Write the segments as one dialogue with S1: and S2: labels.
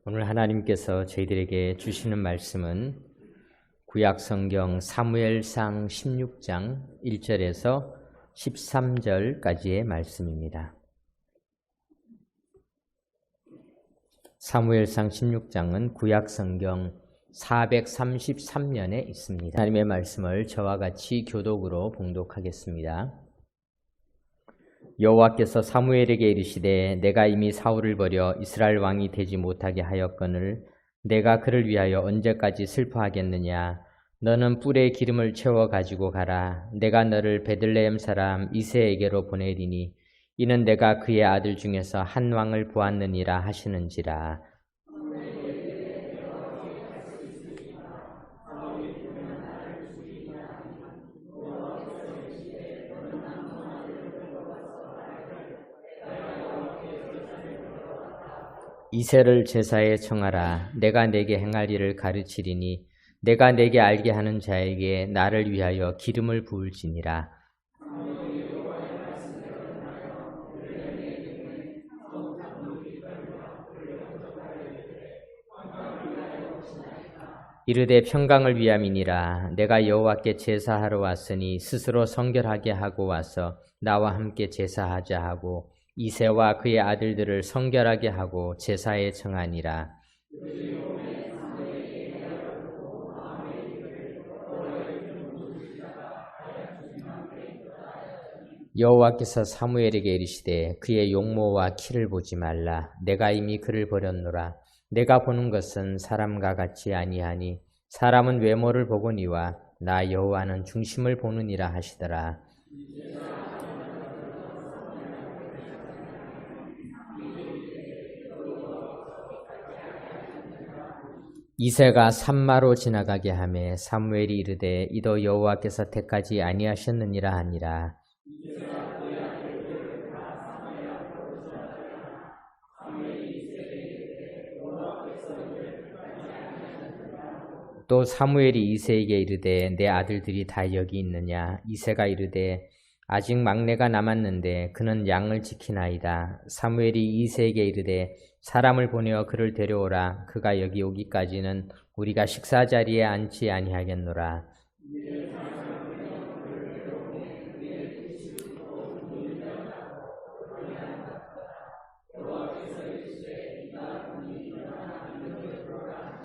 S1: 오늘 하나님께서 저희들에게 주시는 말씀은 구약성경 사무엘상 16장 1절에서 13절까지의 말씀입니다. 사무엘상 16장은 구약성경 433년에 있습니다. 하나님의 말씀을 저와 같이 교독으로 봉독하겠습니다. 여호와께서 사무엘에게 이르시되 내가 이미 사울을 버려 이스라엘 왕이 되지 못하게 하였거늘 내가 그를 위하여 언제까지 슬퍼하겠느냐. 너는 뿔에 기름을 채워 가지고 가라. 내가 너를 베들레헴 사람 이새에게로 보내리니 이는 내가 그의 아들 중에서 한 왕을 보았느니라 하시는지라. 이새를 제사에 청하라. 내가 내게 행할 일을 가르치리니 내가 내게 알게 하는 자에게 나를 위하여 기름을 부을지니라. 이르되 평강을 위함이니라. 내가 여호와께 제사하러 왔으니 스스로 성결하게 하고 와서 나와 함께 제사하자 하고 이새와 그의 아들들을 성결하게 하고 제사에 청하니라. 여호와께서 사무엘에게 이르시되 그의 용모와 키를 보지 말라. 내가 이미 그를 버렸노라. 내가 보는 것은 사람과 같이 아니하니 사람은 외모를 보거니와 나 여호와는 중심을 보느니라 하시더라. 이새가 산마로 지나가게 하매 사무엘이 이르되 이도 여호와께서 택하지 아니하셨느니라 하니라. 또 사무엘이 이새에게 이르되 내 아들들이 다 여기 있느냐. 이새가 이르되 아직 막내가 남았는데 그는 양을 지키나이다. 사무엘이 이새에게 이르되 사람을 보내어 그를 데려오라. 그가 여기 오기까지는 우리가 식사 자리에 앉지 아니하겠노라.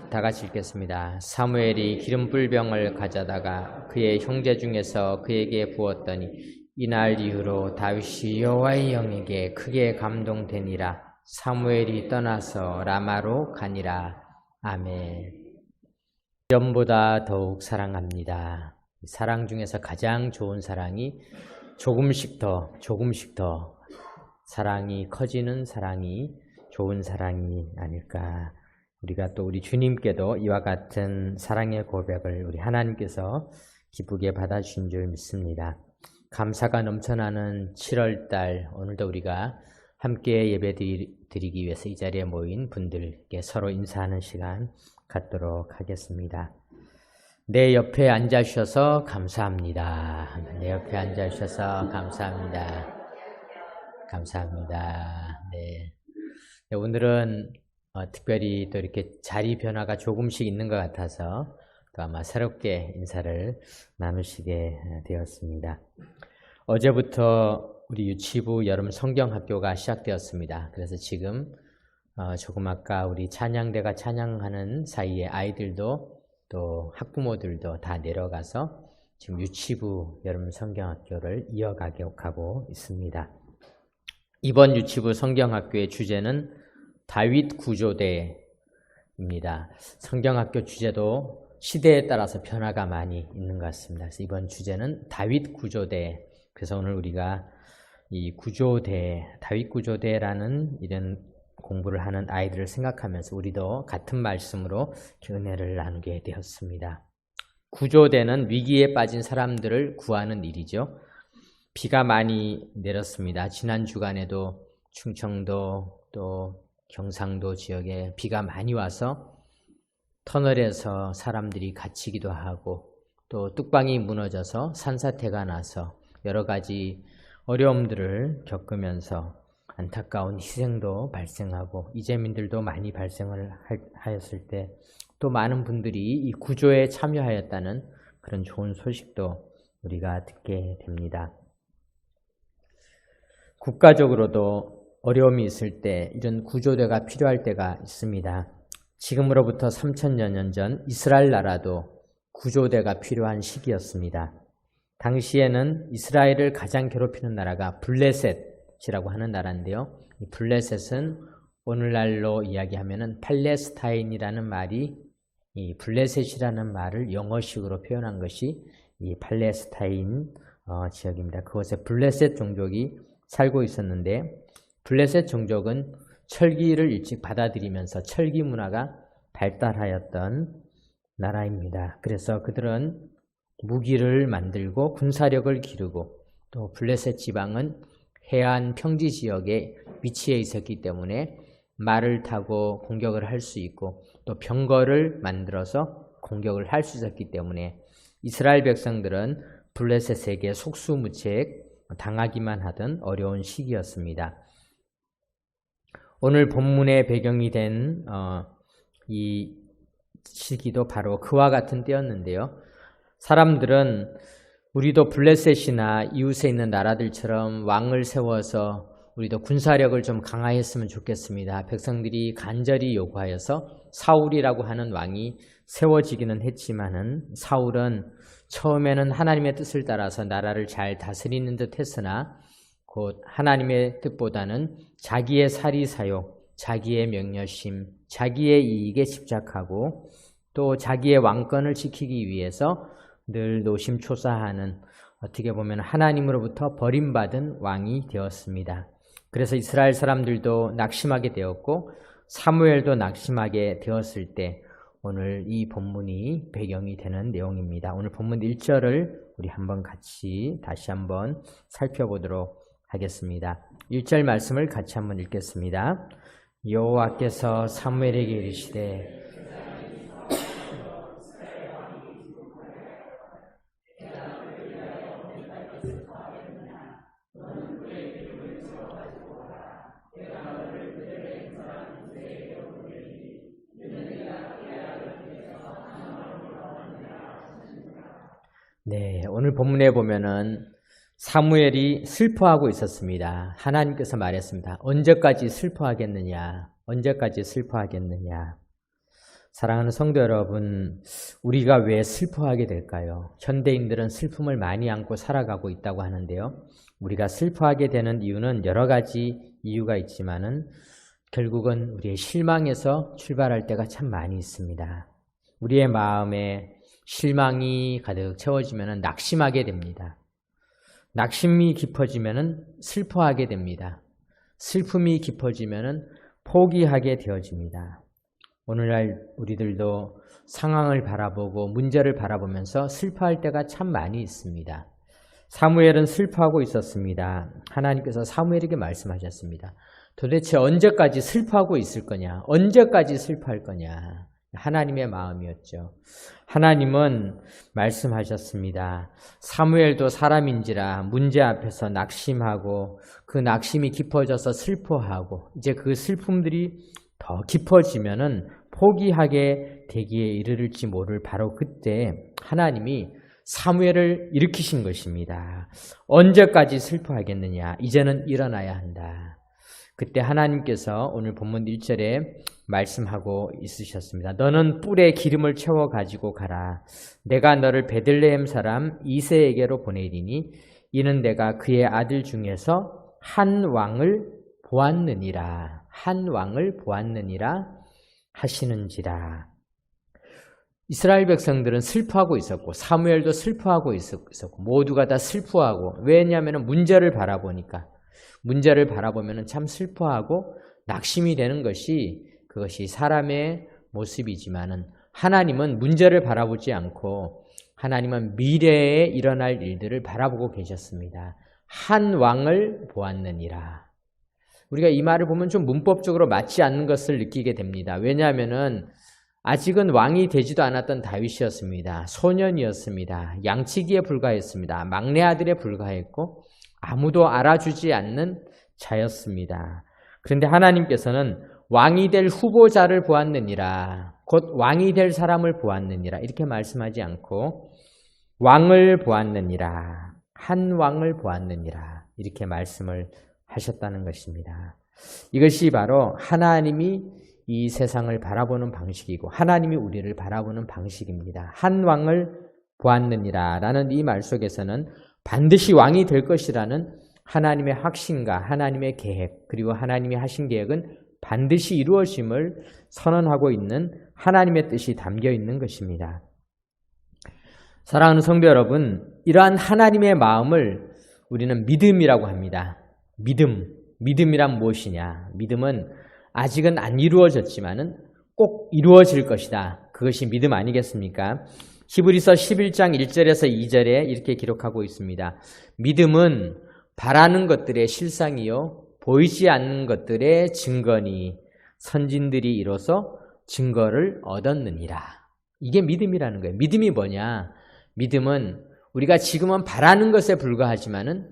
S1: 다 같이 읽겠습니다. 사무엘이 기름 뿔병을 가져다가 그의 형제 중에서 그에게 부었더니 이날 이후로 다윗이 여호와의 영에게 크게 감동되니라. 사무엘이 떠나서 라마로 가니라. 아멘. 전보다 더욱 사랑합니다. 사랑 중에서 가장 좋은 사랑이 조금씩 더 사랑이 커지는 사랑이 좋은 사랑이 아닐까. 우리가 또 우리 주님께도 이와 같은 사랑의 고백을 우리 하나님께서 기쁘게 받아주신 줄 믿습니다. 감사가 넘쳐나는 7월달 오늘도 우리가 함께 예배드리기 위해서 이 자리에 모인 분들께 서로 인사하는 시간 갖도록 하겠습니다. 내 옆에 앉아주셔서 감사합니다. 내 옆에 앉아주셔서 감사합니다. 감사합니다. 네. 오늘은 특별히 또 이렇게 자리 변화가 조금씩 있는 것 같아서 또 아마 새롭게 인사를 나누시게 되었습니다. 어제부터 우리 유치부 여름 성경학교가 시작되었습니다. 그래서 지금 조금 아까 우리 찬양대가 찬양하는 사이에 아이들도 또 학부모들도 다 내려가서 지금 유치부 여름 성경학교를 이어가고 있습니다. 이번 유치부 성경학교의 주제는 다윗 구조대입니다. 성경학교 주제도 시대에 따라서 변화가 많이 있는 것 같습니다. 그래서 이번 주제는 다윗 구조대. 그래서 오늘 우리가 이 구조대, 다윗 구조대라는 이런 공부를 하는 아이들을 생각하면서 우리도 같은 말씀으로 은혜를 나누게 되었습니다. 구조대는 위기에 빠진 사람들을 구하는 일이죠. 비가 많이 내렸습니다. 지난 주간에도 충청도 또 경상도 지역에 비가 많이 와서 터널에서 사람들이 갇히기도 하고 또 뚝방이 무너져서 산사태가 나서 여러 가지 어려움들을 겪으면서 안타까운 희생도 발생하고 이재민들도 많이 발생을 하였을 때 또 많은 분들이 이 구조에 참여하였다는 그런 좋은 소식도 우리가 듣게 됩니다. 국가적으로도 어려움이 있을 때 이런 구조대가 필요할 때가 있습니다. 지금으로부터 3000여 년 전 이스라엘 나라도 구조대가 필요한 시기였습니다. 당시에는 이스라엘을 가장 괴롭히는 나라가 블레셋이라고 하는 나라인데요. 이 블레셋은 오늘날로 이야기하면은 팔레스타인이라는 말이 이 블레셋이라는 말을 영어식으로 표현한 것이 이 팔레스타인 지역입니다. 그곳에 블레셋 종족이 살고 있었는데 블레셋 종족은 철기를 일찍 받아들이면서 철기 문화가 발달하였던 나라입니다. 그래서 그들은 무기를 만들고 군사력을 기르고 또 블레셋 지방은 해안 평지 지역에 위치해 있었기 때문에 말을 타고 공격을 할 수 있고 또 병거를 만들어서 공격을 할 수 있었기 때문에 이스라엘 백성들은 블레셋에게 속수무책 당하기만 하던 어려운 시기였습니다. 오늘 본문의 배경이 된 이 시기도 바로 그와 같은 때였는데요. 사람들은 우리도 블레셋이나 이웃에 있는 나라들처럼 왕을 세워서 우리도 군사력을 좀 강화했으면 좋겠습니다. 백성들이 간절히 요구하여서 사울이라고 하는 왕이 세워지기는 했지만은 사울은 처음에는 하나님의 뜻을 따라서 나라를 잘 다스리는 듯 했으나 곧 하나님의 뜻보다는 자기의 사리사욕, 자기의 명령심, 자기의 이익에 집착하고 또 자기의 왕권을 지키기 위해서 늘 노심초사하는 어떻게 보면 하나님으로부터 버림받은 왕이 되었습니다. 그래서 이스라엘 사람들도 낙심하게 되었고 사무엘도 낙심하게 되었을 때 오늘 이 본문이 배경이 되는 내용입니다. 오늘 본문 1절을 우리 한번 같이 다시 한번 살펴보도록 하겠습니다. 1절 말씀을 같이 한번 읽겠습니다. 여호와께서 사무엘에게 이르시되 네, 오늘 본문에 보면은 사무엘이 슬퍼하고 있었습니다. 하나님께서 말했습니다. 언제까지 슬퍼하겠느냐? 언제까지 슬퍼하겠느냐? 사랑하는 성도 여러분, 우리가 왜 슬퍼하게 될까요? 현대인들은 슬픔을 많이 안고 살아가고 있다고 하는데요. 우리가 슬퍼하게 되는 이유는 여러 가지 이유가 있지만은 결국은 우리의 실망에서 출발할 때가 참 많이 있습니다. 우리의 마음에 실망이 가득 채워지면 낙심하게 됩니다. 낙심이 깊어지면 슬퍼하게 됩니다. 슬픔이 깊어지면 포기하게 되어집니다. 오늘날 우리들도 상황을 바라보고 문제를 바라보면서 슬퍼할 때가 참 많이 있습니다. 사무엘은 슬퍼하고 있었습니다. 하나님께서 사무엘에게 말씀하셨습니다. 도대체 언제까지 슬퍼하고 있을 거냐? 언제까지 슬퍼할 거냐? 하나님의 마음이었죠. 하나님은 말씀하셨습니다. 사무엘도 사람인지라 문제 앞에서 낙심하고 그 낙심이 깊어져서 슬퍼하고 이제 그 슬픔들이 더 깊어지면은 포기하게 되기에 이르를지 모를 바로 그때 하나님이 사무엘을 일으키신 것입니다. 언제까지 슬퍼하겠느냐? 이제는 일어나야 한다. 그때 하나님께서 오늘 본문 1절에 말씀하고 있으셨습니다. 너는 뿔에 기름을 채워 가지고 가라. 내가 너를 베들레헴 사람 이새에게로 보내리니 이는 내가 그의 아들 중에서 한 왕을 보았느니라. 한 왕을 보았느니라 하시는지라. 이스라엘 백성들은 슬퍼하고 있었고 사무엘도 슬퍼하고 있었고 모두가 다 슬퍼하고 왜냐하면 문제를 바라보니까 문제를 바라보면 참 슬퍼하고 낙심이 되는 것이 그것이 사람의 모습이지만은 하나님은 문제를 바라보지 않고 하나님은 미래에 일어날 일들을 바라보고 계셨습니다. 한 왕을 보았느니라. 우리가 이 말을 보면 좀 문법적으로 맞지 않는 것을 느끼게 됩니다. 왜냐하면은 아직은 왕이 되지도 않았던 다윗이었습니다. 소년이었습니다. 양치기에 불과했습니다. 막내 아들에 불과했고 아무도 알아주지 않는 자였습니다. 그런데 하나님께서는 왕이 될 후보자를 보았느니라, 곧 왕이 될 사람을 보았느니라 이렇게 말씀하지 않고 왕을 보았느니라, 한 왕을 보았느니라 이렇게 말씀을 하셨다는 것입니다. 이것이 바로 하나님이 이 세상을 바라보는 방식이고 하나님이 우리를 바라보는 방식입니다. 한 왕을 보았느니라 라는 이 말 속에서는 반드시 왕이 될 것이라는 하나님의 확신과 하나님의 계획, 그리고 하나님이 하신 계획은 반드시 이루어짐을 선언하고 있는 하나님의 뜻이 담겨 있는 것입니다. 사랑하는 성도 여러분, 이러한 하나님의 마음을 우리는 믿음이라고 합니다. 믿음이란 무엇이냐? 믿음은 아직은 안 이루어졌지만은 꼭 이루어질 것이다. 그것이 믿음 아니겠습니까? 히브리서 11장 1절에서 2절에 이렇게 기록하고 있습니다. 믿음은 바라는 것들의 실상이요 보이지 않는 것들의 증거니 선진들이 이로써 증거를 얻었느니라. 이게 믿음이라는 거예요. 믿음이 뭐냐? 믿음은 우리가 지금은 바라는 것에 불과하지만은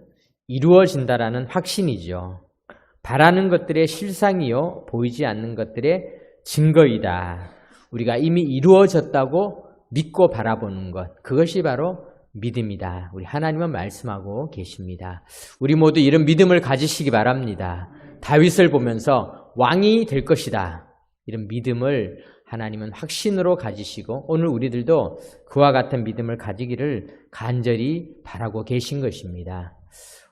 S1: 이루어진다라는 확신이죠. 바라는 것들의 실상이요 보이지 않는 것들의 증거이다. 우리가 이미 이루어졌다고 믿고 바라보는 것, 그것이 바로 믿음이다. 우리 하나님은 말씀하고 계십니다. 우리 모두 이런 믿음을 가지시기 바랍니다. 다윗을 보면서 왕이 될 것이다. 이런 믿음을 하나님은 확신으로 가지시고 오늘 우리들도 그와 같은 믿음을 가지기를 간절히 바라고 계신 것입니다.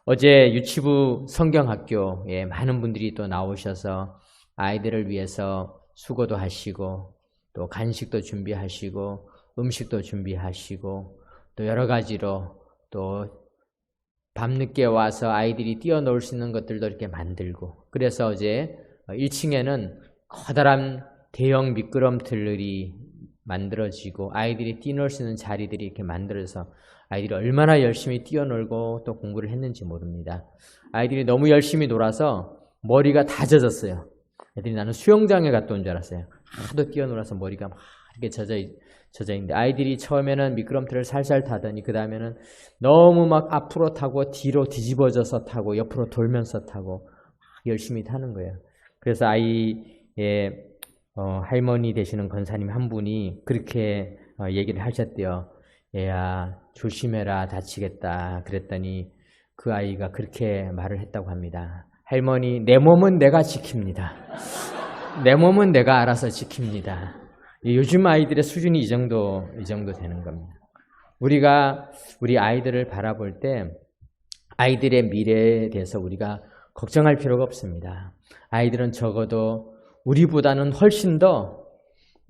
S1: 어제 유치부 성경학교에 많은 분들이 또 나오셔서 아이들을 위해서 수고도 하시고 또 간식도 준비하시고 음식도 준비하시고 또 여러 가지로 또 밤늦게 와서 아이들이 뛰어놀 수 있는 것들도 이렇게 만들고, 그래서 어제 1층에는 커다란 대형 미끄럼틀들이 만들어지고 아이들이 뛰놀 수 있는 자리들이 이렇게 만들어서 아이들이 얼마나 열심히 뛰어놀고 또 공부를 했는지 모릅니다. 아이들이 너무 열심히 놀아서 머리가 다 젖었어요. 애들이 나는 수영장에 갔다 온 줄 알았어요. 하도 뛰어놀아서 머리가 막 이렇게 젖어 있는데, 아이들이 처음에는 미끄럼틀을 살살 타더니 그 다음에는 너무 막 앞으로 타고 뒤로 뒤집어져서 타고 옆으로 돌면서 타고 열심히 타는 거예요. 그래서 아이의 할머니 되시는 권사님 한 분이 그렇게 얘기를 하셨대요. 얘야 조심해라, 다치겠다. 그랬더니 그 아이가 그렇게 말을 했다고 합니다. 할머니, 내 몸은 내가 지킵니다. 내 몸은 내가 알아서 지킵니다. 요즘 아이들의 수준이 이 정도 되는 겁니다. 우리가 우리 아이들을 바라볼 때 아이들의 미래에 대해서 우리가 걱정할 필요가 없습니다. 아이들은 적어도 우리보다는 훨씬 더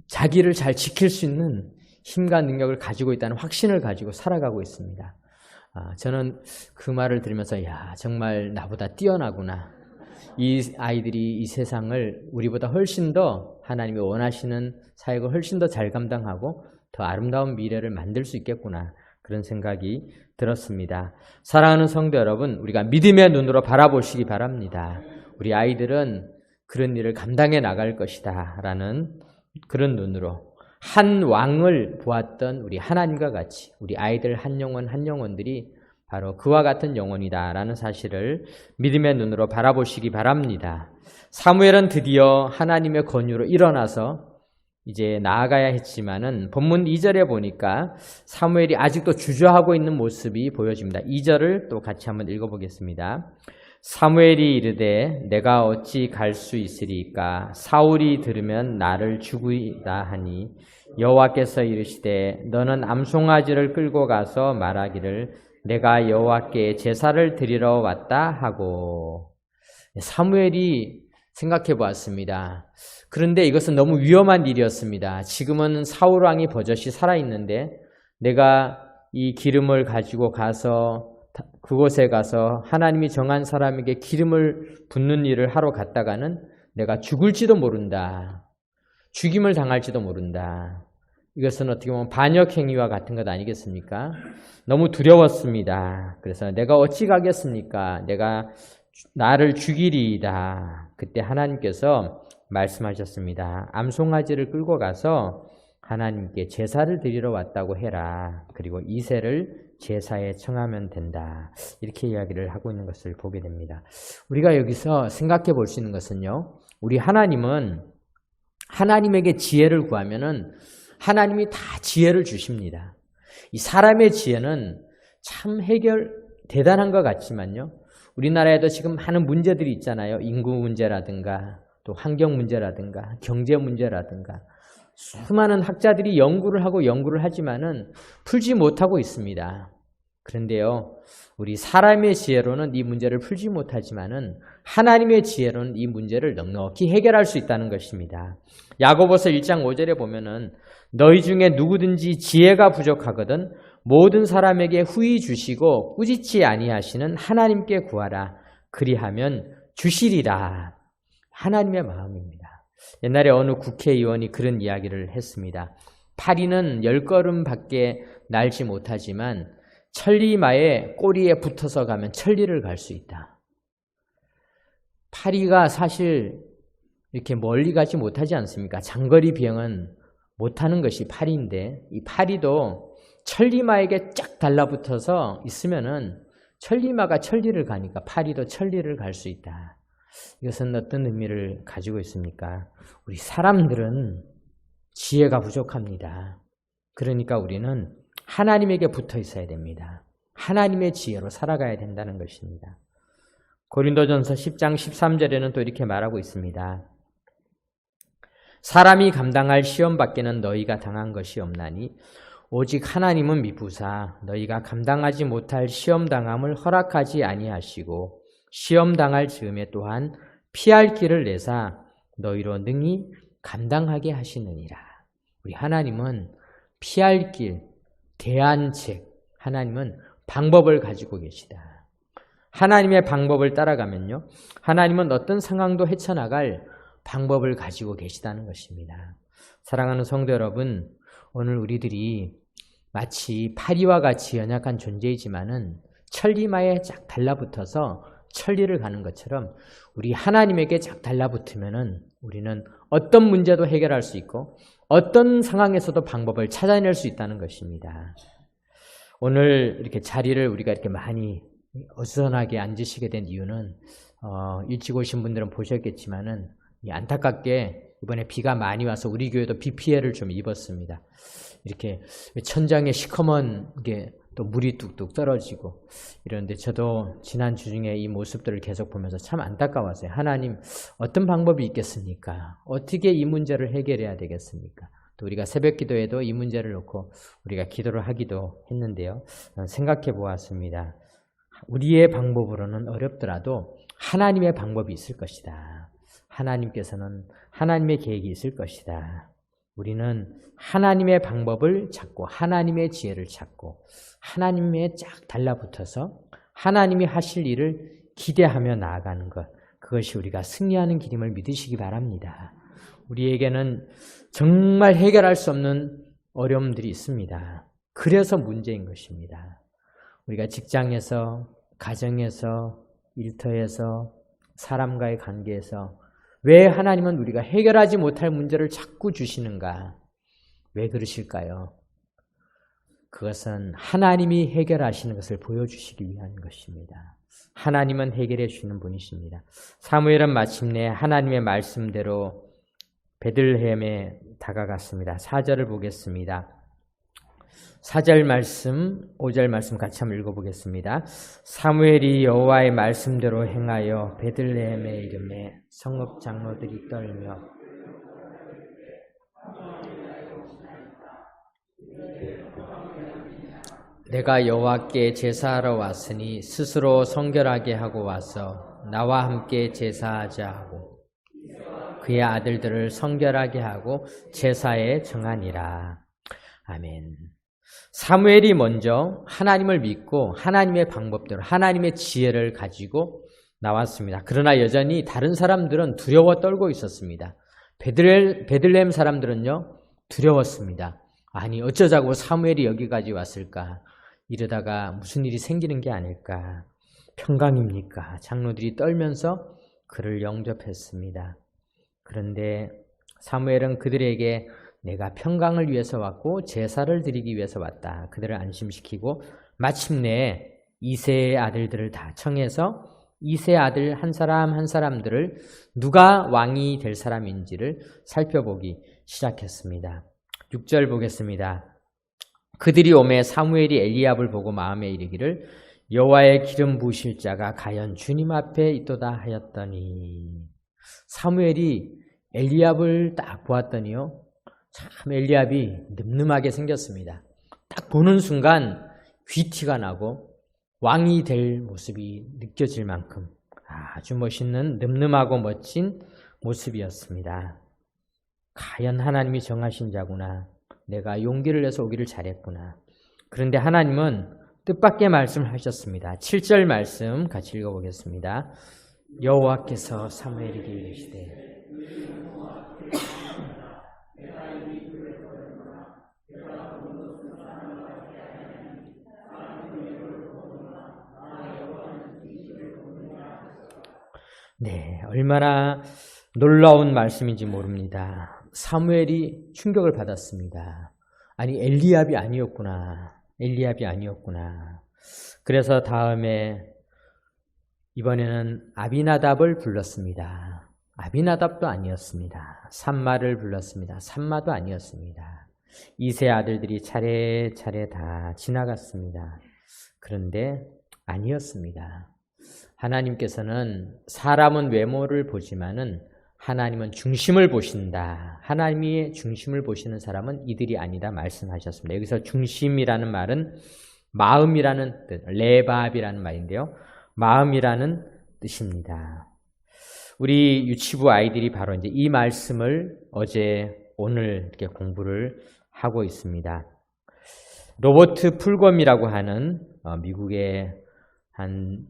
S1: 자기를 잘 지킬 수 있는 힘과 능력을 가지고 있다는 확신을 가지고 살아가고 있습니다. 저는 그 말을 들으면서 정말 나보다 뛰어나구나. 이 아이들이 이 세상을 우리보다 훨씬 더 하나님이 원하시는 사역을 훨씬 더 잘 감당하고 더 아름다운 미래를 만들 수 있겠구나. 그런 생각이 들었습니다. 사랑하는 성도 여러분, 우리가 믿음의 눈으로 바라보시기 바랍니다. 우리 아이들은 그런 일을 감당해 나갈 것이다 라는 그런 눈으로 한 왕을 보았던 우리 하나님과 같이 우리 아이들 한 영혼들이 바로 그와 같은 영혼이다 라는 사실을 믿음의 눈으로 바라보시기 바랍니다. 사무엘은 드디어 하나님의 권유로 일어나서 이제 나아가야 했지만은 본문 2절에 보니까 사무엘이 아직도 주저하고 있는 모습이 보여집니다. 2절을 또 같이 한번 읽어보겠습니다. 사무엘이 이르되 내가 어찌 갈 수 있으리까? 사울이 들으면 나를 죽이다 하니 여호와께서 이르시되 너는 암송아지를 끌고 가서 말하기를 내가 여호와께 제사를 드리러 왔다 하고. 사무엘이 생각해 보았습니다. 그런데 이것은 너무 위험한 일이었습니다. 지금은 사울 왕이 버젓이 살아있는데 내가 이 기름을 가지고 가서 그곳에 가서 하나님이 정한 사람에게 기름을 붓는 일을 하러 갔다가는 내가 죽을지도 모른다. 죽임을 당할지도 모른다. 이것은 어떻게 보면 반역행위와 같은 것 아니겠습니까? 너무 두려웠습니다. 그래서 내가 어찌 가겠습니까? 내가 나를 죽이리이다. 그때 하나님께서 말씀하셨습니다. 암송아지를 끌고 가서 하나님께 제사를 드리러 왔다고 해라. 그리고 이새를 제사에 청하면 된다. 이렇게 이야기를 하고 있는 것을 보게 됩니다. 우리가 여기서 생각해 볼 수 있는 것은요. 우리 하나님은 하나님에게 지혜를 구하면은 하나님이 다 지혜를 주십니다. 이 사람의 지혜는 참 대단한 것 같지만요. 우리나라에도 지금 많은 문제들이 있잖아요. 인구 문제라든가 또 환경 문제라든가 경제 문제라든가 수많은 학자들이 연구를 하지만은 풀지 못하고 있습니다. 그런데요, 우리 사람의 지혜로는 이 문제를 풀지 못하지만은 하나님의 지혜로는 이 문제를 넉넉히 해결할 수 있다는 것입니다. 야고보서 1장 5절에 보면은 너희 중에 누구든지 지혜가 부족하거든 모든 사람에게 후히 주시고 꾸짖지 아니하시는 하나님께 구하라. 그리하면 주시리라. 하나님의 마음입니다. 옛날에 어느 국회의원이 그런 이야기를 했습니다. 파리는 10걸음밖에 날지 못하지만 천리마의 꼬리에 붙어서 가면 천리를 갈 수 있다. 파리가 사실 이렇게 멀리 가지 못하지 않습니까? 장거리 비행은 못하는 것이 파리인데 이 파리도 천리마에게 쫙 달라붙어서 있으면은 천리마가 천리를 가니까 파리도 천리를 갈 수 있다. 이것은 어떤 의미를 가지고 있습니까? 우리 사람들은 지혜가 부족합니다. 그러니까 우리는 하나님에게 붙어 있어야 됩니다. 하나님의 지혜로 살아가야 된다는 것입니다. 고린도전서 10장 13절에는 또 이렇게 말하고 있습니다. 사람이 감당할 시험 밖에는 너희가 당한 것이 없나니 오직 하나님은 미부사 너희가 감당하지 못할 시험 당함을 허락하지 아니하시고 시험 당할 즈음에 또한 피할 길을 내사 너희로 능히 감당하게 하시느니라. 우리 하나님은 피할 길, 대안책, 하나님은 방법을 가지고 계시다. 하나님의 방법을 따라가면요, 하나님은 어떤 상황도 헤쳐나갈 방법을 가지고 계시다는 것입니다. 사랑하는 성도 여러분, 오늘 우리들이 마치 파리와 같이 연약한 존재이지만은 천리마에 쫙 달라붙어서 천리를 가는 것처럼 우리 하나님에게 쫙 달라붙으면은 우리는 어떤 문제도 해결할 수 있고 어떤 상황에서도 방법을 찾아낼 수 있다는 것입니다. 오늘 이렇게 자리를 우리가 이렇게 많이 어수선하게 앉으시게 된 이유는 일찍 오신 분들은 보셨겠지만은 안타깝게 이번에 비가 많이 와서 우리 교회도 비 피해를 좀 입었습니다. 이렇게 천장에 시커먼 게 또 물이 뚝뚝 떨어지고 이런데 저도 지난 주 중에 이 모습들을 계속 보면서 참 안타까웠어요. 하나님, 어떤 방법이 있겠습니까? 어떻게 이 문제를 해결해야 되겠습니까? 또 우리가 새벽 기도에도 이 문제를 놓고 우리가 기도를 하기도 했는데요. 생각해 보았습니다. 우리의 방법으로는 어렵더라도 하나님의 방법이 있을 것이다. 하나님께서는 하나님의 계획이 있을 것이다. 우리는 하나님의 방법을 찾고 하나님의 지혜를 찾고 하나님에 쫙 달라붙어서 하나님이 하실 일을 기대하며 나아가는 것, 그것이 우리가 승리하는 길임을 믿으시기 바랍니다. 우리에게는 정말 해결할 수 없는 어려움들이 있습니다. 그래서 문제인 것입니다. 우리가 직장에서, 가정에서, 일터에서, 사람과의 관계에서 왜 하나님은 우리가 해결하지 못할 문제를 자꾸 주시는가? 왜 그러실까요? 그것은 하나님이 해결하시는 것을 보여주시기 위한 것입니다. 하나님은 해결해 주시는 분이십니다. 사무엘은 마침내 하나님의 말씀대로 베들레헴에 다가갔습니다. 4절을 보겠습니다. 4절 말씀, 5절 말씀 같이 한번 읽어보겠습니다. 사무엘이 여호와의 말씀대로 행하여 베들레헴에 이르매 성읍 장로들이 떨며 내가 여호와께 제사하러 왔으니 스스로 성결하게 하고 와서 나와 함께 제사하자 하고 그의 아들들을 성결하게 하고 제사에 정하니라. 아멘. 사무엘이 먼저 하나님을 믿고 하나님의 방법대로 하나님의 지혜를 가지고 나왔습니다. 그러나 여전히 다른 사람들은 두려워 떨고 있었습니다. 베들레헴 사람들은요, 두려웠습니다. 아니, 어쩌자고 사무엘이 여기까지 왔을까? 이러다가 무슨 일이 생기는 게 아닐까? 평강입니까? 장로들이 떨면서 그를 영접했습니다. 그런데 사무엘은 그들에게 내가 평강을 위해서 왔고 제사를 드리기 위해서 왔다. 그들을 안심시키고 마침내 이새의 아들들을 다 청해서 이새의 아들 한 사람 한 사람들을 누가 왕이 될 사람인지를 살펴보기 시작했습니다. 6절 보겠습니다. 그들이 오매 사무엘이 엘리압을 보고 마음에 이르기를 여호와의 기름 부으실 자가 과연 주님 앞에 있도다 하였더니, 사무엘이 엘리압을 딱 보았더니요, 참 엘리압이 늠름하게 생겼습니다. 딱 보는 순간 귀티가 나고 왕이 될 모습이 느껴질 만큼 아주 멋있는 늠름하고 멋진 모습이었습니다. 과연 하나님이 정하신 자구나. 내가 용기를 내서 오기를 잘했구나. 그런데 하나님은 뜻밖의 말씀을 하셨습니다. 7절 말씀 같이 읽어보겠습니다. 여호와께서 사무엘에게 이르시되 네, 얼마나 놀라운 말씀인지 모릅니다. 사무엘이 충격을 받았습니다. 아니, 엘리압이 아니었구나. 엘리압이 아니었구나. 그래서 다음에 이번에는 아비나답을 불렀습니다. 아비나답도 아니었습니다. 삼마를 불렀습니다. 삼마도 아니었습니다. 이세 아들들이 차례차례 다 지나갔습니다. 그런데 아니었습니다. 하나님께서는 사람은 외모를 보지만은 하나님은 중심을 보신다. 하나님의 중심을 보시는 사람은 이들이 아니다 말씀하셨습니다. 여기서 중심이라는 말은 마음이라는 뜻, 레밥이라는 말인데요. 마음이라는 뜻입니다. 우리 유치부 아이들이 바로 이제 이 말씀을 오늘 이렇게 공부를 하고 있습니다. 로버트 풀검이라고 하는 미국의 한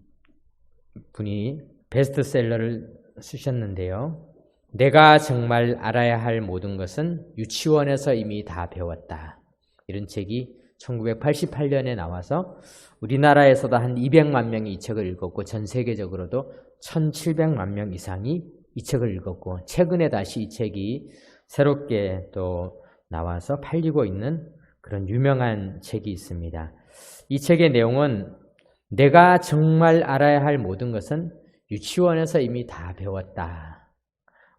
S1: 분이 베스트셀러를 쓰셨는데요. 내가 정말 알아야 할 모든 것은 유치원에서 이미 다 배웠다. 이런 책이 1988년에 나와서 우리나라에서도 한 200만 명이 이 책을 읽었고 전 세계적으로도 1700만 명 이상이 이 책을 읽었고 최근에 다시 이 책이 새롭게 또 나와서 팔리고 있는 그런 유명한 책이 있습니다. 이 책의 내용은 내가 정말 알아야 할 모든 것은 유치원에서 이미 다 배웠다.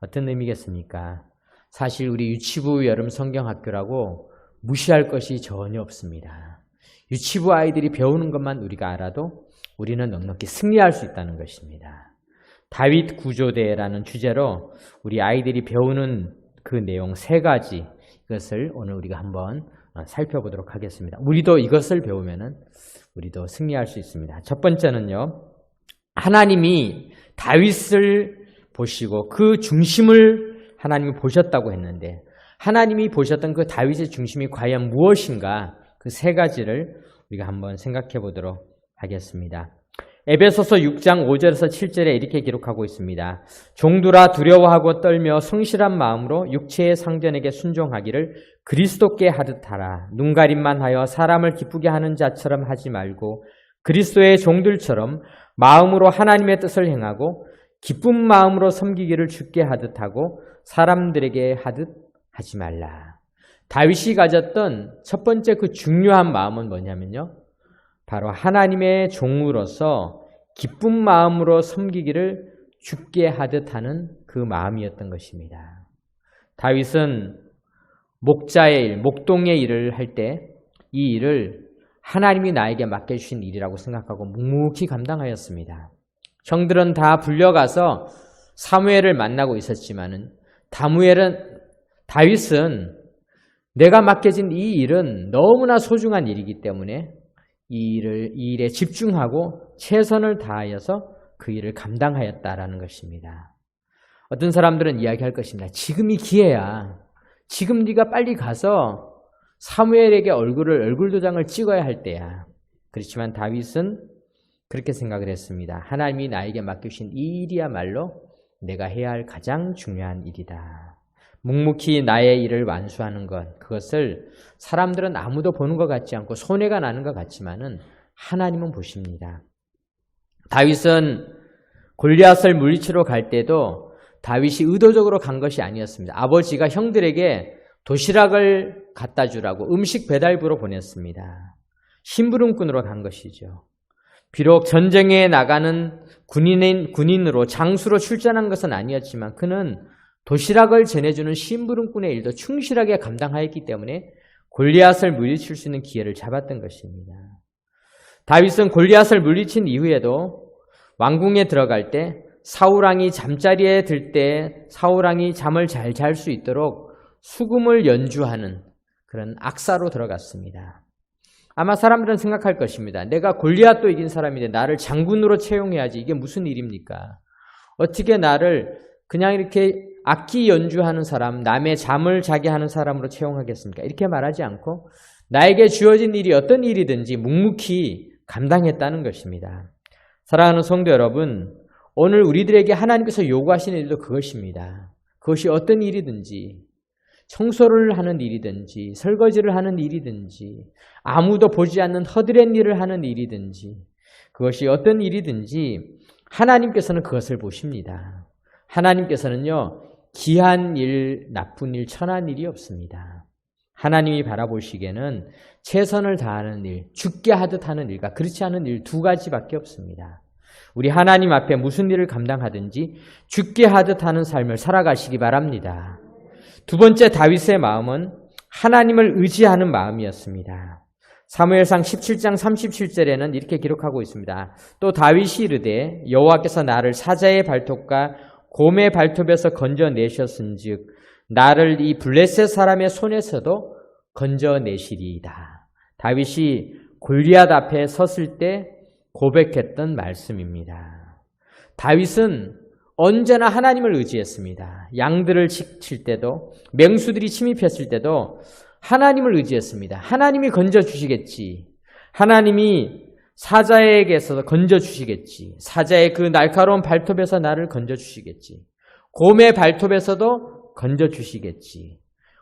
S1: 어떤 의미겠습니까? 사실 우리 유치부 여름 성경학교라고 무시할 것이 전혀 없습니다. 유치부 아이들이 배우는 것만 우리가 알아도 우리는 넉넉히 승리할 수 있다는 것입니다. 다윗 구조대라는 주제로 우리 아이들이 배우는 그 내용 3가지, 이것을 오늘 우리가 한번 살펴보도록 하겠습니다. 우리도 이것을 배우면은 우리도 승리할 수 있습니다. 첫 번째는요, 하나님이 다윗을 보시고 그 중심을 하나님이 보셨다고 했는데 하나님이 보셨던 그 다윗의 중심이 과연 무엇인가, 그 3가지를 우리가 한번 생각해 보도록 하겠습니다. 에베소서 6장 5절에서 7절에 이렇게 기록하고 있습니다. 종들아 두려워하고 떨며 성실한 마음으로 육체의 상전에게 순종하기를 그리스도께 하듯 하라. 눈가림만 하여 사람을 기쁘게 하는 자처럼 하지 말고 그리스도의 종들처럼 마음으로 하나님의 뜻을 행하고 기쁜 마음으로 섬기기를 주께 하듯 하고 사람들에게 하듯 하지 말라. 다윗이 가졌던 첫 번째 그 중요한 마음은 뭐냐면요, 바로 하나님의 종으로서 기쁜 마음으로 섬기기를 주께 하듯 하는 그 마음이었던 것입니다. 다윗은 목자의 일, 목동의 일을 할 때 이 일을 하나님이 나에게 맡겨주신 일이라고 생각하고 묵묵히 감당하였습니다. 형들은 다 불려가서 사무엘을 만나고 있었지만은 다윗은 내가 맡겨진 이 일은 너무나 소중한 일이기 때문에 이 일에 집중하고 최선을 다하여서 그 일을 감당하였다라는 것입니다. 어떤 사람들은 이야기할 것입니다. 지금이 기회야. 지금 네가 빨리 가서 사무엘에게 얼굴 도장을 찍어야 할 때야. 그렇지만 다윗은 그렇게 생각을 했습니다. 하나님이 나에게 맡기신 이 일이야말로 내가 해야 할 가장 중요한 일이다. 묵묵히 나의 일을 완수하는 것, 그것을 사람들은 아무도 보는 것 같지 않고 손해가 나는 것 같지만은 하나님은 보십니다. 다윗은 골리앗을 물리치러 갈 때도 다윗이 의도적으로 간 것이 아니었습니다. 아버지가 형들에게 도시락을 갖다 주라고 음식 배달부로 보냈습니다. 심부름꾼으로 간 것이죠. 비록 전쟁에 나가는 군인으로 장수로 출전한 것은 아니었지만 그는 도시락을 전해주는 심부름꾼의 일도 충실하게 감당하였기 때문에 골리앗을 물리칠 수 있는 기회를 잡았던 것입니다. 다윗은 골리앗을 물리친 이후에도 왕궁에 들어갈 때 사울왕이 잠자리에 들 때 사울왕이 잠을 잘 잘 수 있도록 수금을 연주하는 그런 악사로 들어갔습니다. 아마 사람들은 생각할 것입니다. 내가 골리앗도 이긴 사람인데 나를 장군으로 채용해야지. 이게 무슨 일입니까? 어떻게 나를 그냥 이렇게 악기 연주하는 사람, 남의 잠을 자게 하는 사람으로 채용하겠습니까? 이렇게 말하지 않고 나에게 주어진 일이 어떤 일이든지 묵묵히 감당했다는 것입니다. 사랑하는 성도 여러분, 오늘 우리들에게 하나님께서 요구하시는 일도 그것입니다. 그것이 어떤 일이든지 청소를 하는 일이든지 설거지를 하는 일이든지 아무도 보지 않는 허드렛 일을 하는 일이든지 그것이 어떤 일이든지 하나님께서는 그것을 보십니다. 하나님께서는요, 기한 일, 나쁜 일, 천한 일이 없습니다. 하나님이 바라보시기에는 최선을 다하는 일, 죽게 하듯 하는 일과 그렇지 않은 일 두 가지밖에 없습니다. 우리 하나님 앞에 무슨 일을 감당하든지 죽게 하듯 하는 삶을 살아가시기 바랍니다. 두 번째, 다윗의 마음은 하나님을 의지하는 마음이었습니다. 사무엘상 17장 37절에는 이렇게 기록하고 있습니다. 또 다윗이 이르되 여호와께서 나를 사자의 발톱과 곰의 발톱에서 건져내셨은즉 나를 이 블레셋 사람의 손에서도 건져내시리이다. 다윗이 골리앗 앞에 섰을 때 고백했던 말씀입니다. 다윗은 언제나 하나님을 의지했습니다. 양들을 칠 때도 맹수들이 침입했을 때도 하나님을 의지했습니다. 하나님이 건져주시겠지. 하나님이 사자에게서 건져주시겠지. 사자의 그 날카로운 발톱에서 나를 건져주시겠지. 곰의 발톱에서도 건져주시겠지.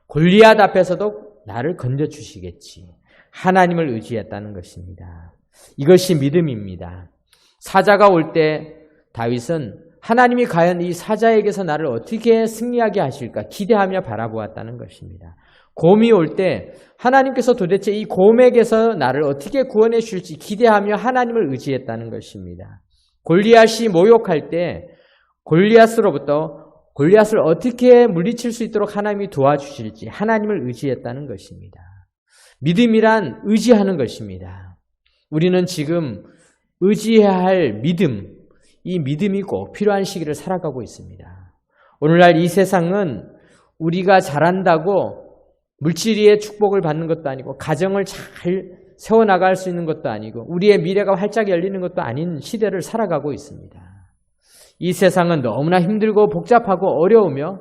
S1: 골리앗 앞에서도 나를 건져주시겠지. 하나님을 의지했다는 것입니다. 이것이 믿음입니다. 사자가 올 때 다윗은 하나님이 과연 이 사자에게서 나를 어떻게 승리하게 하실까 기대하며 바라보았다는 것입니다. 곰이 올 때 하나님께서 도대체 이 곰에게서 나를 어떻게 구원해 주실지 기대하며 하나님을 의지했다는 것입니다. 골리앗이 모욕할 때 골리앗을 어떻게 물리칠 수 있도록 하나님이 도와주실지 하나님을 의지했다는 것입니다. 믿음이란 의지하는 것입니다. 우리는 지금 의지해야 할 믿음, 이 믿음이 꼭 필요한 시기를 살아가고 있습니다. 오늘날 이 세상은 우리가 잘한다고 물질의 축복을 받는 것도 아니고 가정을 잘 세워나갈 수 있는 것도 아니고 우리의 미래가 활짝 열리는 것도 아닌 시대를 살아가고 있습니다. 이 세상은 너무나 힘들고 복잡하고 어려우며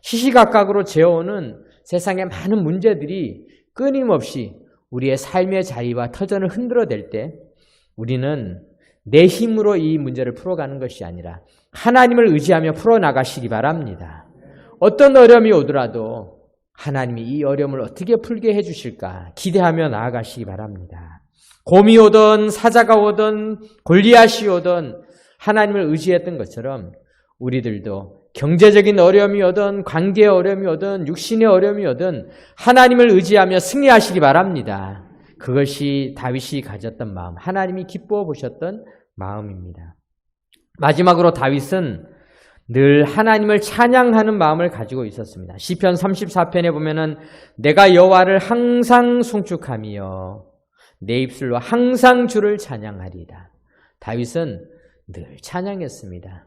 S1: 시시각각으로 재어오는 세상의 많은 문제들이 끊임없이 우리의 삶의 자리와 터전을 흔들어댈 때 우리는 내 힘으로 이 문제를 풀어가는 것이 아니라 하나님을 의지하며 풀어나가시기 바랍니다. 어떤 어려움이 오더라도 하나님이 이 어려움을 어떻게 풀게 해주실까 기대하며 나아가시기 바랍니다. 곰이 오든 사자가 오든 골리앗이 오든 하나님을 의지했던 것처럼 우리들도 경제적인 어려움이 오든 관계의 어려움이 오든 육신의 어려움이 오든 하나님을 의지하며 승리하시기 바랍니다. 그것이 다윗이 가졌던 마음, 하나님이 기뻐 보셨던 마음입니다. 마지막으로 다윗은 늘 하나님을 찬양하는 마음을 가지고 있었습니다. 시편 34편에 보면은 내가 여호와를 항상 송축하며 내 입술로 항상 주를 찬양하리이다. 다윗은 늘 찬양했습니다.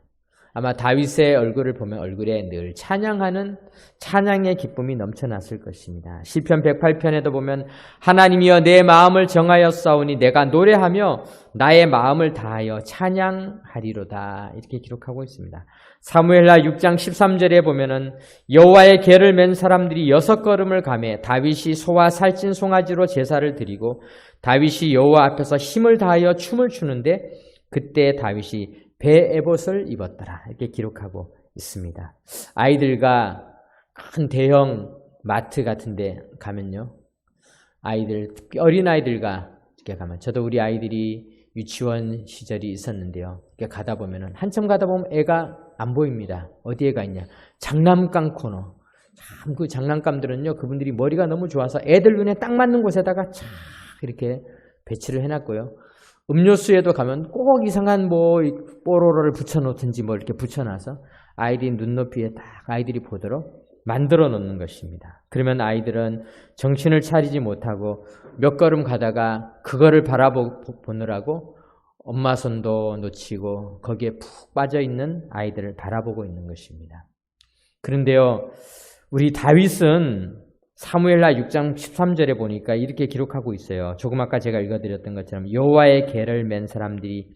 S1: 아마 다윗의 얼굴을 보면 얼굴에 늘 찬양하는 찬양의 기쁨이 넘쳐났을 것입니다. 시편 108편에도 보면 하나님이여 내 마음을 정하였사오니 내가 노래하며 나의 마음을 다하여 찬양하리로다. 이렇게 기록하고 있습니다. 사무엘하 6장 13절에 보면은 여호와의 궤를 맨 사람들이 6걸음을 가매 다윗이 소와 살찐 송아지로 제사를 드리고 다윗이 여호와 앞에서 힘을 다하여 춤을 추는데 그때 다윗이 배에봇을 입었더라. 이렇게 기록하고 있습니다. 아이들과 큰 대형 마트 같은 데 가면요. 아이들, 특히 어린아이들과 이렇게 가면 저도 우리 아이들이 유치원 시절이 있었는데요. 이렇게 가다 보면은 한참 가다 보면 애가 안 보입니다. 어디에 가 있냐? 장난감 코너. 참 그 장난감들은요. 그분들이 머리가 너무 좋아서 애들 눈에 딱 맞는 곳에다가 쫙 이렇게 배치를 해놨고요. 음료수에도 가면 꼭 이상한 뭐 뽀로로를 붙여놓든지 뭐 이렇게 붙여놔서 아이들이 눈높이에 딱 아이들이 보도록 만들어 놓는 것입니다. 그러면 아이들은 정신을 차리지 못하고 몇 걸음 가다가 그거를 바라보느라고 엄마 손도 놓치고 거기에 푹 빠져있는 아이들을 바라보고 있는 것입니다. 그런데요, 우리 다윗은 사무엘하 6장 13절에 보니까 이렇게 기록하고 있어요. 조금 아까 제가 읽어드렸던 것처럼 여호와의 계를 맨 사람들이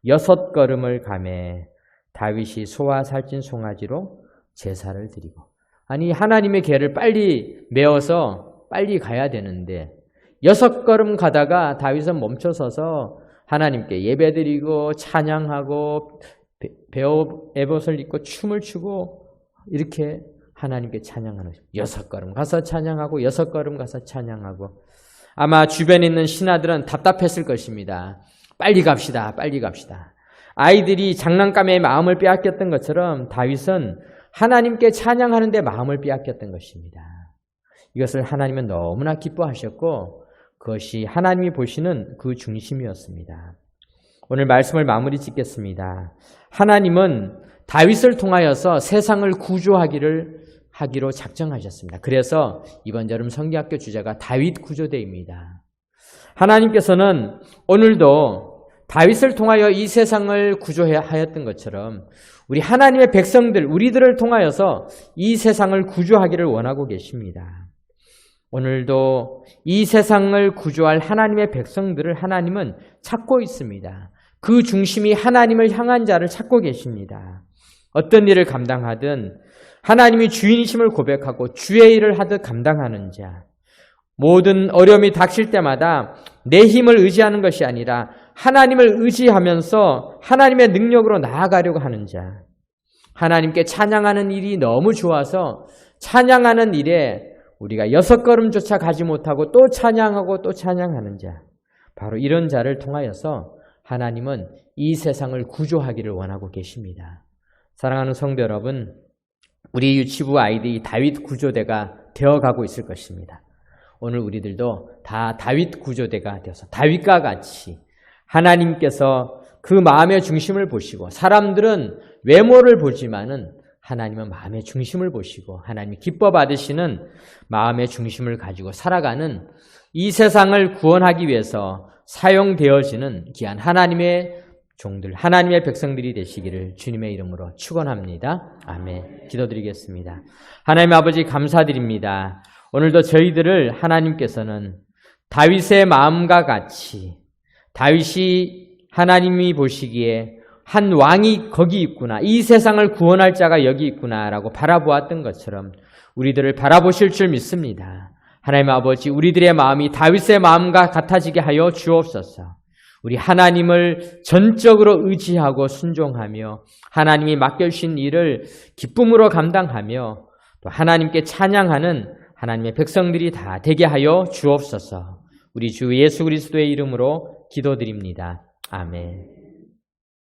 S1: 6걸음을 가매 다윗이 소와 살찐 송아지로 제사를 드리고. 아니, 하나님의 계를 빨리 메어서 빨리 가야 되는데 6걸음 가다가 다윗은 멈춰서서 하나님께 예배드리고 찬양하고 에봇을 입고 춤을 추고 이렇게 하나님께 찬양하는 것입니다. 6걸음 가서 찬양하고 6걸음 가서 찬양하고. 아마 주변에 있는 신하들은 답답했을 것입니다. 빨리 갑시다. 빨리 갑시다. 아이들이 장난감에 마음을 빼앗겼던 것처럼 다윗은 하나님께 찬양하는 데 마음을 빼앗겼던 것입니다. 이것을 하나님은 너무나 기뻐하셨고 그것이 하나님이 보시는 그 중심이었습니다. 오늘 말씀을 마무리 짓겠습니다. 하나님은 다윗을 통하여서 세상을 구조하기로 작정하셨습니다. 그래서 이번 여름 성경학교 주제가 다윗 구조대입니다. 하나님께서는 오늘도 다윗을 통하여 이 세상을 구조하였던 것처럼 우리 하나님의 백성들, 우리들을 통하여서 이 세상을 구조하기를 원하고 계십니다. 오늘도 이 세상을 구조할 하나님의 백성들을 하나님은 찾고 있습니다. 그 중심이 하나님을 향한 자를 찾고 계십니다. 어떤 일을 감당하든 하나님이 주인이심을 고백하고 주의 일을 하듯 감당하는 자, 모든 어려움이 닥칠 때마다 내 힘을 의지하는 것이 아니라 하나님을 의지하면서 하나님의 능력으로 나아가려고 하는 자, 하나님께 찬양하는 일이 너무 좋아서 찬양하는 일에 우리가 6걸음조차 가지 못하고 또 찬양하고 또 찬양하는 자, 바로 이런 자를 통하여서 하나님은 이 세상을 구조하기를 원하고 계십니다. 사랑하는 성도 여러분, 우리 유치부 아이들이 다윗 구조대가 되어가고 있을 것입니다. 오늘 우리들도 다 다윗 구조대가 되어서 다윗과 같이 하나님께서 그 마음의 중심을 보시고, 사람들은 외모를 보지만은 하나님은 마음의 중심을 보시고 하나님이 기뻐 받으시는 마음의 중심을 가지고 살아가는 이 세상을 구원하기 위해서 사용되어지는 귀한 하나님의 종들, 하나님의 백성들이 되시기를 주님의 이름으로 축원합니다. 아멘. 기도드리겠습니다. 하나님 아버지 감사드립니다. 오늘도 저희들을 하나님께서는 다윗의 마음과 같이, 다윗이 하나님이 보시기에 한 왕이 거기 있구나, 이 세상을 구원할 자가 여기 있구나라고 바라보았던 것처럼 우리들을 바라보실 줄 믿습니다. 하나님 아버지, 우리들의 마음이 다윗의 마음과 같아지게 하여 주옵소서. 우리 하나님을 전적으로 의지하고 순종하며 하나님이 맡겨주신 일을 기쁨으로 감당하며 또 하나님께 찬양하는 하나님의 백성들이 다 되게 하여 주옵소서. 우리 주 예수 그리스도의 이름으로 기도드립니다. 아멘.